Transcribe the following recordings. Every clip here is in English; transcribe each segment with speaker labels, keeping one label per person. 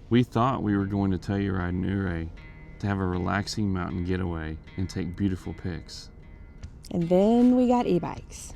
Speaker 1: We thought we were going to Telluride and Ouray to have a relaxing mountain getaway and take beautiful pics.
Speaker 2: And then we got e-bikes.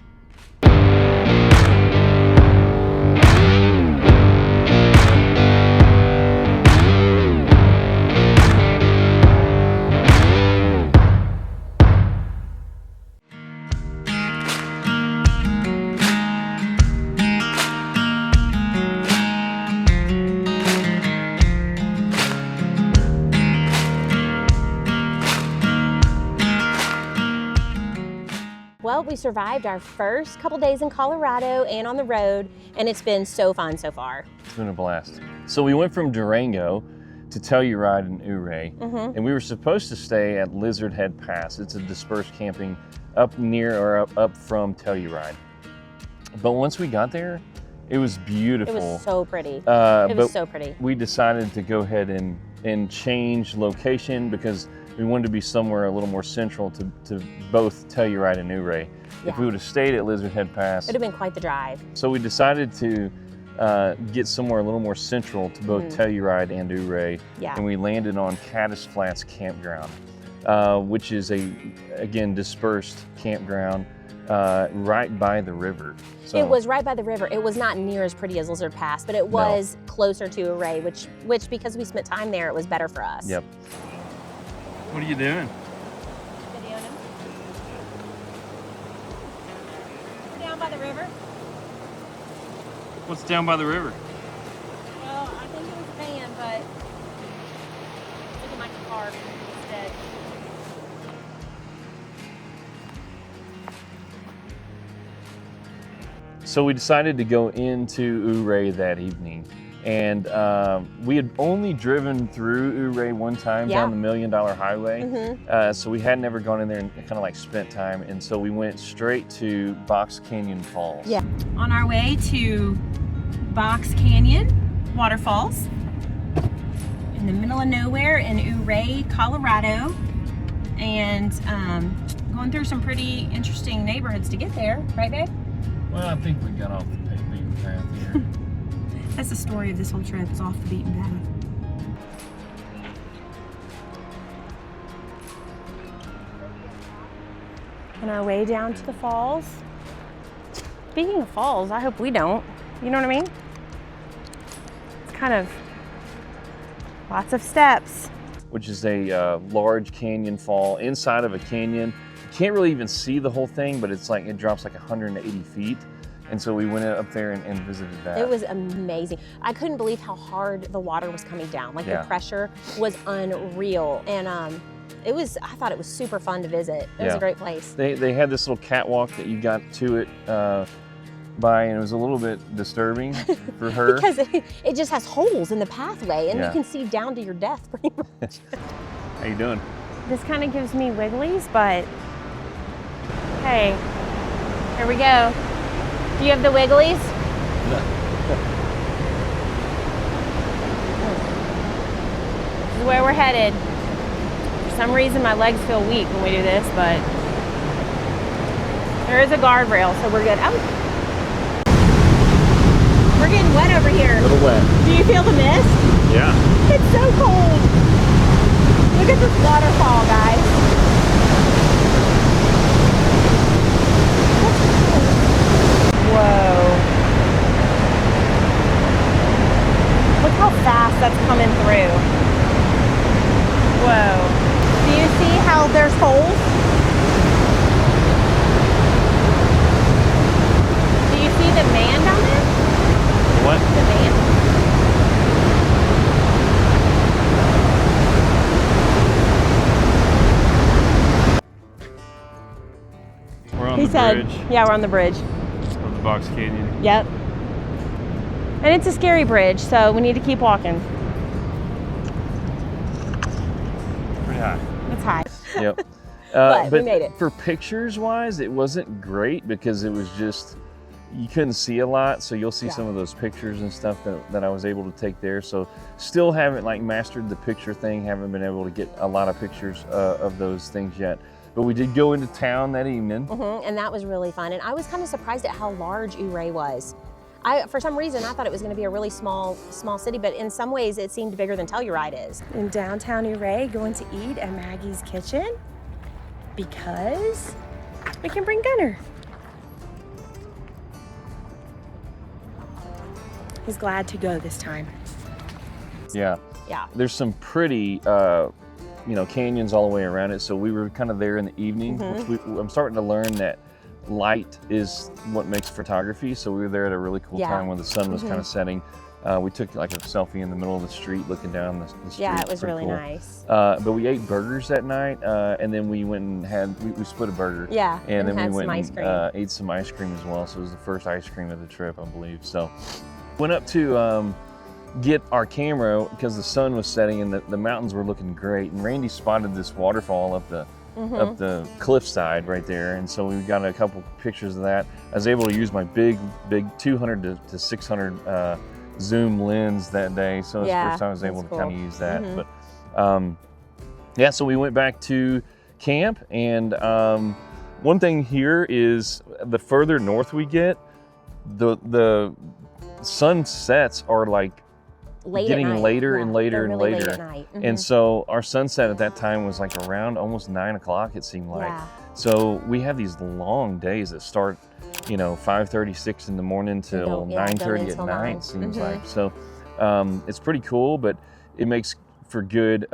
Speaker 2: Well, we survived our first couple days in Colorado and on the road, and it's been so fun so far.
Speaker 1: It's been a blast. So we went from Durango to Telluride and Ouray, and we were supposed to stay at Lizard Head Pass. It's a dispersed camping up near or up from Telluride. But once we got there, it was beautiful.
Speaker 2: It was so pretty.
Speaker 1: It
Speaker 2: was so pretty.
Speaker 1: We decided to go ahead and change location because we wanted to be somewhere a little more central to both Telluride and Ouray.
Speaker 2: Yeah.
Speaker 1: If we would have stayed at Lizard Head Pass,
Speaker 2: It'd have been quite the drive.
Speaker 1: So we decided to get somewhere a little more central to both Telluride and Ouray, and we landed on Caddis Flats Campground, which is again dispersed campground right by the river. So,
Speaker 2: it was right by the river. It was not near as pretty as Lizard Pass, but it was closer to Ouray, which because we spent time there, it was better for us.
Speaker 1: Yep. What are you doing?
Speaker 2: Videoing him. We're down by the river.
Speaker 1: What's down by the river?
Speaker 2: Well, I think it was a van, but it's looking like a car instead.
Speaker 1: So we decided to go into Ouray that evening. And we had only driven through Ouray one time down the $1 Million Highway. So we had never gone in there and kind of like spent time. And so we went straight to Box Canyon Falls.
Speaker 2: Yeah. On our way to Box Canyon waterfalls in the middle of nowhere in Ouray, Colorado. And going through some pretty interesting neighborhoods to get there. Right, babe?
Speaker 1: Well, I think we got off the beaten path here.
Speaker 2: That's the story of this whole trip, is off the beaten path. On our way down to the falls. Speaking of falls, I hope we don't. You know what I mean? It's kind of lots of steps.
Speaker 1: Which is a large canyon fall inside of a canyon. You can't really even see the whole thing, but it's like it drops like 180 feet. And so we went up there and visited that.
Speaker 2: It was amazing. I couldn't believe how hard the water was coming down. Like the pressure was unreal. And I thought it was super fun to visit. It was a great place.
Speaker 1: They had this little catwalk that you got to it by, and it was a little bit disturbing for her.
Speaker 2: Because it just has holes in the pathway, and you can see down to your death pretty much.
Speaker 1: How you doing?
Speaker 2: This kind of gives me wigglies, but hey, here we go. Do you have the wigglies?
Speaker 1: No.
Speaker 2: This is where we're headed. For some reason, my legs feel weak when we do this, but there is a guardrail, so we're good. Oh. We're getting wet over here.
Speaker 1: A little wet.
Speaker 2: Do you feel the mist?
Speaker 1: Yeah.
Speaker 2: It's so cold. Look at this waterfall, guys. Whoa. Look how fast that's coming through. Whoa. Do you see how there's holes? Do you see the man down there?
Speaker 1: What?
Speaker 2: The man?
Speaker 1: We're on
Speaker 2: He
Speaker 1: the
Speaker 2: said,
Speaker 1: bridge
Speaker 2: yeah, we're on the bridge.
Speaker 1: of the Box Canyon.
Speaker 2: Yep. And it's a scary bridge, so we need to keep walking.
Speaker 1: Pretty high.
Speaker 2: It's high.
Speaker 1: Yep.
Speaker 2: But we made it.
Speaker 1: For pictures wise, it wasn't great because it was just, you couldn't see a lot. So you'll see some of those pictures and stuff that I was able to take there. So still haven't like mastered the picture thing. Haven't been able to get a lot of pictures of those things yet. But we did go into town that evening.
Speaker 2: And that was really fun. And I was kind of surprised at how large Ouray was. For some reason, I thought it was going to be a really small city, but in some ways it seemed bigger than Telluride is. In downtown Ouray, going to eat at Maggie's Kitchen because we can bring Gunner. He's glad to go this time.
Speaker 1: Yeah.
Speaker 2: Yeah.
Speaker 1: There's some pretty, canyons all the way around it. So we were kind of there in the evening, which I'm starting to learn that light is what makes photography. So we were there at a really cool time when the sun was kind of setting. We took like a selfie in the middle of the street looking down the street.
Speaker 2: Yeah, it was really
Speaker 1: cool.
Speaker 2: Nice.
Speaker 1: But we ate burgers that night, and then we went and we split a burger.
Speaker 2: Yeah,
Speaker 1: and then
Speaker 2: had
Speaker 1: we went
Speaker 2: some ice
Speaker 1: and ate some ice cream as well. So it was the first ice cream of the trip, I believe. So went up to get our camera because the sun was setting and the mountains were looking great. And Randy spotted this waterfall up the cliffside right there, and so we got a couple pictures of that. I was able to use my big 200 to 600 zoom lens that day, so it's the first time I was able to kind of use that. But so we went back to camp, and one thing here is the further north we get, the sunsets are like getting later and later and later.
Speaker 2: Late at night.
Speaker 1: And so our sunset at that time was like around almost 9 o'clock, it seemed like.
Speaker 2: Yeah.
Speaker 1: So we have these long days that start, 5:36 in the morning till 9:30 at night, seems like. So it's pretty cool, but it makes for good,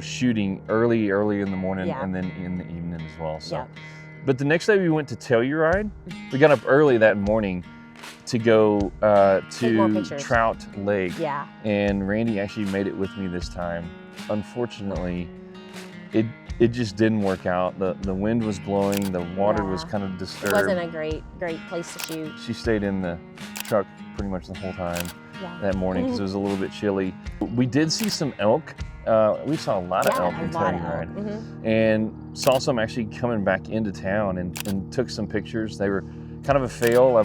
Speaker 1: shooting early in the morning and then in the evening as well. So, but the next day we went to Telluride. We got up early that morning to go to Trout Lake.
Speaker 2: Yeah.
Speaker 1: And Randy actually made it with me this time. Unfortunately, it just didn't work out. The wind was blowing, the water was kind of disturbed.
Speaker 2: It wasn't a great place to shoot.
Speaker 1: She stayed in the truck pretty much the whole time that morning because it was a little bit chilly. We did see some elk. We saw a lot of elk in Telluride. And saw some actually coming back into town and took some pictures. They were kind of a fail.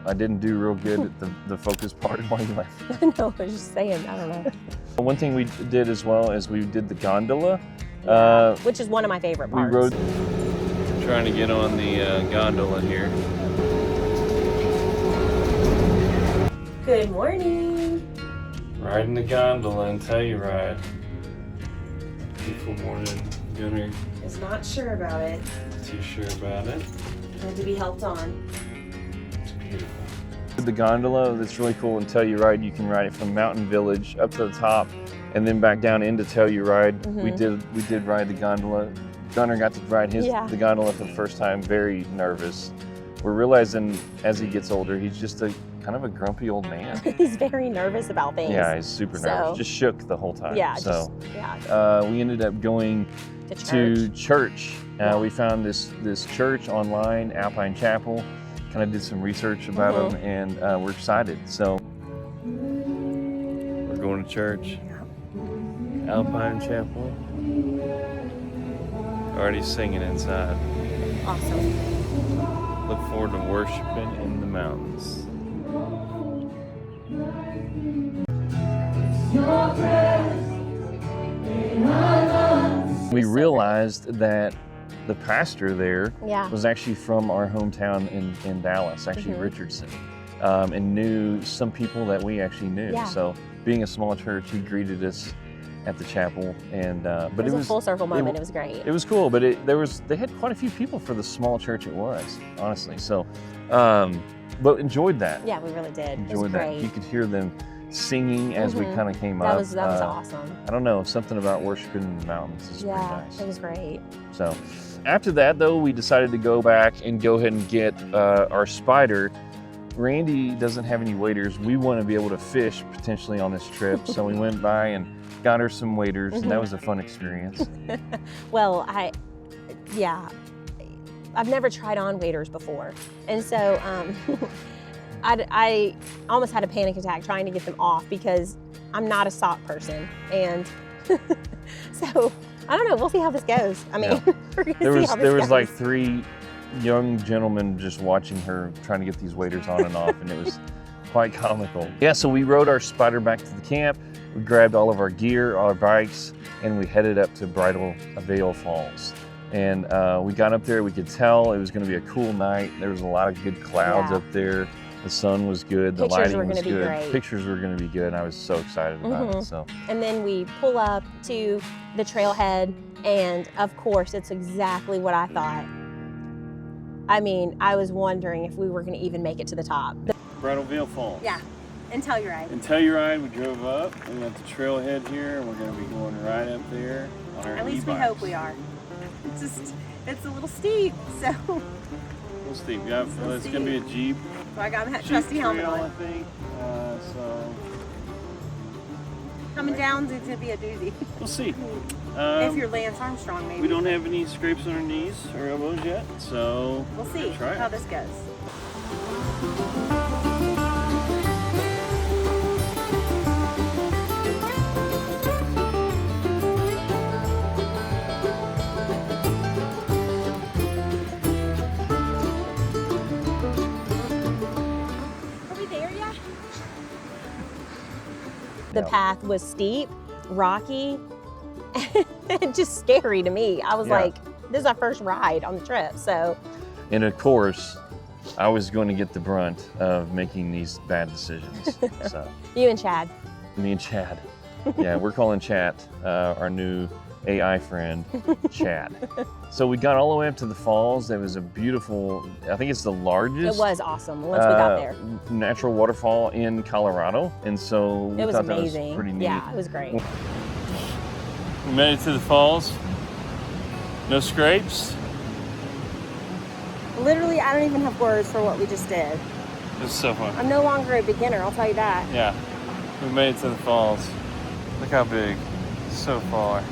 Speaker 1: I didn't do real good at the focus part while you left.
Speaker 2: No, I was just saying, I don't know.
Speaker 1: One thing we did as well is we did the gondola.
Speaker 2: Which is one of my favorite parts.
Speaker 1: We rode, trying to get on the gondola here.
Speaker 2: Good morning.
Speaker 1: Riding the gondola in Telluride. Beautiful morning, Gunner.
Speaker 2: Is not sure about it.
Speaker 1: Too sure about it.
Speaker 2: Had to be helped on.
Speaker 1: It's beautiful. The gondola, that's really cool in Telluride. You can ride it from Mountain Village up to the top and then back down into Telluride. We did ride the gondola. Gunner got to ride the gondola for the first time, very nervous. We're realizing as he gets older, he's just kind of a grumpy old man.
Speaker 2: He's very nervous about things.
Speaker 1: Yeah, he's super nervous. Just shook the whole time.
Speaker 2: Yeah,
Speaker 1: we ended up going to church. We found this church online, Alpine Chapel. Kind of did some research about them, and we're excited. So we're going to church, Alpine Chapel. Already singing inside.
Speaker 2: Awesome.
Speaker 1: Look forward to worshiping in the mountains. We realized that the pastor there was actually from our hometown in Dallas, actually Richardson, and knew some people that we actually knew. So being a small church, he greeted us at the chapel, and but it was a
Speaker 2: full circle moment. It was great.
Speaker 1: It was cool, but they had quite a few people for the small church it was, honestly. So, but enjoyed that.
Speaker 2: Yeah, we really did.
Speaker 1: Enjoyed that. You could hear them singing as we kind of came up.
Speaker 2: That was awesome.
Speaker 1: I don't know, something about worshiping in the mountains is pretty nice.
Speaker 2: It was great.
Speaker 1: So after that, though, we decided to go back and go ahead and get our spider. Randy doesn't have any waders. We want to be able to fish potentially on this trip, so we went by and got her some waders, and that was a fun experience.
Speaker 2: Well, I've never tried on waders before, and so I almost had a panic attack trying to get them off because I'm not a sock person, and so I don't know. We'll see how this goes. I mean, we're gonna see how this goes.
Speaker 1: There was like 3 young gentlemen just watching her trying to get these waders on and off, and it was quite comical. Yeah, so we rode our spider back to the camp. We grabbed all of our gear, all our bikes, and we headed up to Bridal Falls. And we got up there, we could tell it was going to be a cool night. There was a lot of good clouds up there. It The sun was good, the
Speaker 2: Pictures
Speaker 1: lighting
Speaker 2: were
Speaker 1: was
Speaker 2: gonna be
Speaker 1: good.
Speaker 2: great.
Speaker 1: Pictures were going to be good. I was so excited about it. So
Speaker 2: And then we pull up to the trailhead, and of course, it's exactly what I thought. I mean, I was wondering if we were going to even make it to the top.
Speaker 1: Bridal Falls.
Speaker 2: Yeah, and Telluride.
Speaker 1: In Telluride, we drove up. We got the trailhead here, and we're going to be going right up there on our
Speaker 2: At least we
Speaker 1: e-bikes.
Speaker 2: hope we are. It's a little steep, so.
Speaker 1: We'll see. Yeah, it's going to be a Jeep.
Speaker 2: So I got my
Speaker 1: Jeep
Speaker 2: trusty helmet
Speaker 1: trail, I
Speaker 2: on.
Speaker 1: think. So
Speaker 2: Coming down is going to be a doozy.
Speaker 1: we'll see.
Speaker 2: If you're Lance Armstrong, maybe.
Speaker 1: We don't have any scrapes on our knees or elbows yet, so
Speaker 2: We'll see
Speaker 1: try it.
Speaker 2: how this goes. Are we there yet? The path was steep, rocky, and just scary to me. I was
Speaker 1: Yeah.
Speaker 2: like, this is our first ride on the trip, so.
Speaker 1: And of course, I was going to get the brunt of making these bad decisions. So
Speaker 2: You and Chad.
Speaker 1: me and Chad. Yeah, we're calling Chat our new AI friend, Chad. So we got all the way up to the falls. There was a beautiful, I think it's the largest.
Speaker 2: It was awesome once we got there.
Speaker 1: Natural waterfall in Colorado. And so we
Speaker 2: It was
Speaker 1: thought
Speaker 2: amazing.
Speaker 1: that was pretty neat.
Speaker 2: Yeah, it was great.
Speaker 1: We made it to the falls. No scrapes.
Speaker 2: Literally, I don't even have words for what we just did.
Speaker 1: It's so fun.
Speaker 2: I'm no longer a beginner, I'll tell you that.
Speaker 1: Yeah, we made it to the falls. Look how big, so far.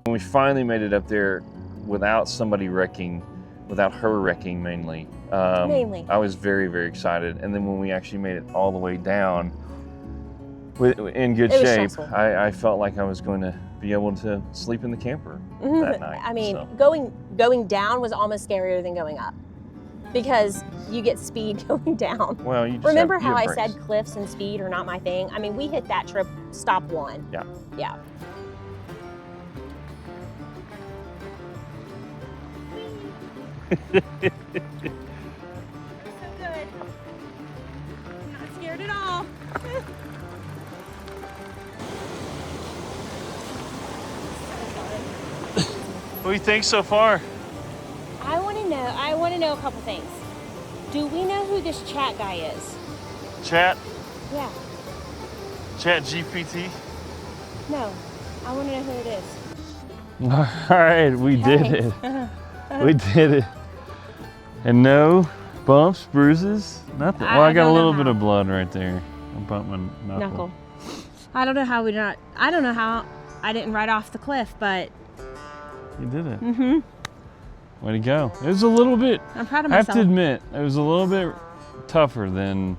Speaker 1: When we finally made it up there without somebody wrecking, without her wrecking mainly,
Speaker 2: Mainly.
Speaker 1: I was very, very excited. And then when we actually made it all the way down in good
Speaker 2: It was
Speaker 1: shape,
Speaker 2: stressful.
Speaker 1: I felt like I was going to be able to sleep in the camper that night.
Speaker 2: I mean,
Speaker 1: so.
Speaker 2: going down was almost scarier than going up because you get speed going down.
Speaker 1: Well, you just
Speaker 2: Remember
Speaker 1: have, you
Speaker 2: how I
Speaker 1: have brakes.
Speaker 2: said cliffs and speed are not my thing? I mean, we hit that trip stop one.
Speaker 1: Yeah.
Speaker 2: Yeah. So good. I'm not scared at all.
Speaker 1: What do you think so far?
Speaker 2: I want to know a couple things. Do we know who this chat guy is?
Speaker 1: Chat?
Speaker 2: Yeah.
Speaker 1: Chat GPT?
Speaker 2: No. I want to know who it is.
Speaker 1: All right, we did
Speaker 2: Hey.
Speaker 1: it. We did it. And no bumps, bruises, nothing. Well, I got a
Speaker 2: don't know
Speaker 1: little
Speaker 2: how.
Speaker 1: bit of blood right there. I bumped my
Speaker 2: Knuckle. I don't know how I didn't ride off the cliff, but
Speaker 1: You did it.
Speaker 2: mm-hmm.
Speaker 1: Way to go. It was a little bit,
Speaker 2: I'm proud of
Speaker 1: I have
Speaker 2: myself.
Speaker 1: to admit, it was a little bit tougher than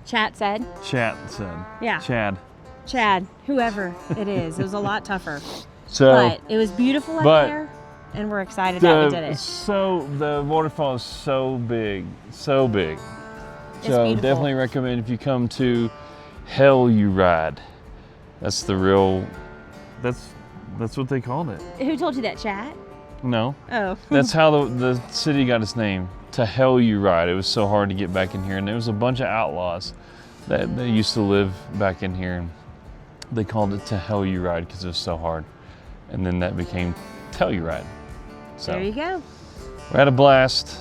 Speaker 2: Chat said.
Speaker 1: Chat said.
Speaker 2: Yeah.
Speaker 1: Chad.
Speaker 2: Whoever it is. It was a lot tougher.
Speaker 1: So,
Speaker 2: But it was beautiful up
Speaker 1: but
Speaker 2: there, and we're excited that we did it.
Speaker 1: the waterfall is so big, so big.
Speaker 2: It's
Speaker 1: So
Speaker 2: beautiful.
Speaker 1: definitely recommend if you come to Telluride. That's the real, that's what they called it.
Speaker 2: Who told you that, Chat?
Speaker 1: No,
Speaker 2: Oh.
Speaker 1: that's how the city got its name. Telluride. It was so hard to get back in here, and there was a bunch of outlaws that used to live back in here. And they called it Telluride because it was so hard, and then that became Telluride. So
Speaker 2: There you go.
Speaker 1: we had a blast.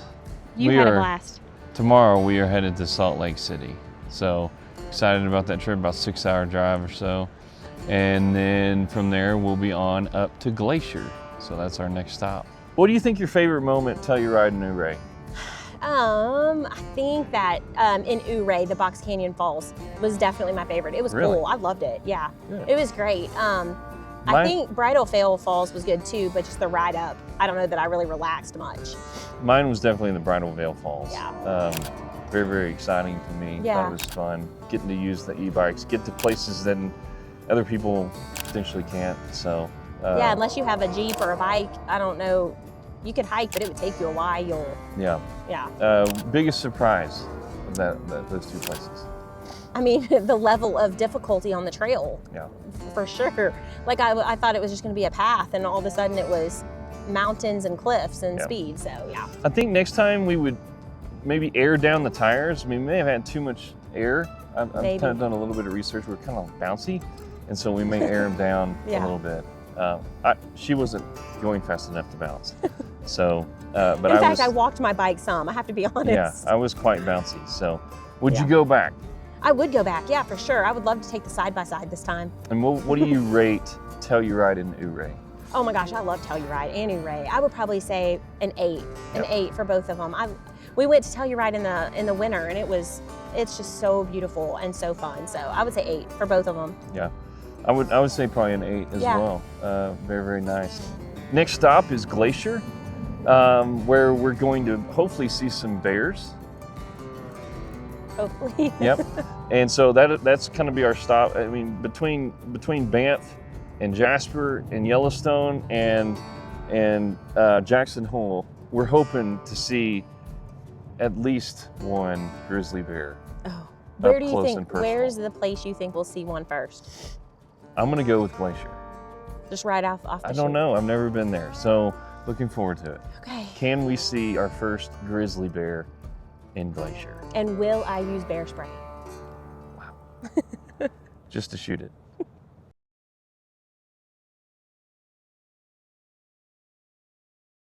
Speaker 2: You had a blast.
Speaker 1: Tomorrow we are headed to Salt Lake City. So excited about that trip, about 6-hour drive or so. And then from there we'll be on up to Glacier. So that's our next stop. What do you think your favorite moment at Telluride and Ouray?
Speaker 2: I think that in Ouray, the Box Canyon Falls was definitely my favorite. It was
Speaker 1: Really?
Speaker 2: cool. I loved it. Yeah,
Speaker 1: Good.
Speaker 2: it was great. I think Bridal Falls was good too, but just the ride up, I don't know that I really relaxed much.
Speaker 1: Mine was definitely the Bridal Falls.
Speaker 2: Yeah.
Speaker 1: Very, very exciting to me.
Speaker 2: Yeah.
Speaker 1: Thought it was fun getting to use the e-bikes, get to places that other people potentially can't. So
Speaker 2: Yeah, unless you have a Jeep or a bike, I don't know. You could hike, but it would take you a while.
Speaker 1: Yeah.
Speaker 2: Yeah.
Speaker 1: Biggest surprise of those two places.
Speaker 2: I mean, the level of difficulty on the trail.
Speaker 1: Yeah.
Speaker 2: For sure. Like I thought it was just going to be a path, and all of a sudden it was mountains and cliffs and speed. So yeah.
Speaker 1: I think next time we would maybe air down the tires. We may have had too much air. I've kind of done a little bit of research. We're kind of bouncy, and so we may air them down a little bit. She wasn't going fast enough to bounce. So, but
Speaker 2: in fact, I walked my bike some. I have to be honest.
Speaker 1: Yeah, I was quite bouncy. So, would you go back?
Speaker 2: I would go back. Yeah, for sure. I would love to take the side-by-side this time.
Speaker 1: And what do you rate Telluride and Ouray?
Speaker 2: Oh my gosh, I love Telluride and Ouray. I would probably say an 8, an 8 for both of them. We went to Telluride in the winter, and it's just so beautiful and so fun. So I would say 8 for both of them.
Speaker 1: Yeah, I would say probably an 8 as well. Very, very nice. Next stop is Glacier, where we're going to hopefully see some bears.
Speaker 2: Hopefully.
Speaker 1: Yep. And so that's going to be our stop. I mean, between Banff and Jasper and Yellowstone and Jackson Hole, we're hoping to see at least one grizzly bear.
Speaker 2: Oh, where do you
Speaker 1: close
Speaker 2: think?
Speaker 1: and personal.
Speaker 2: Where's the place you think we'll see one first?
Speaker 1: I'm going to go with Glacier.
Speaker 2: Just right off the
Speaker 1: I don't know. I've never been there, so looking forward to it.
Speaker 2: Okay.
Speaker 1: Can we see our first grizzly bear in Glacier?
Speaker 2: And will I use bear spray?
Speaker 1: Just to shoot it.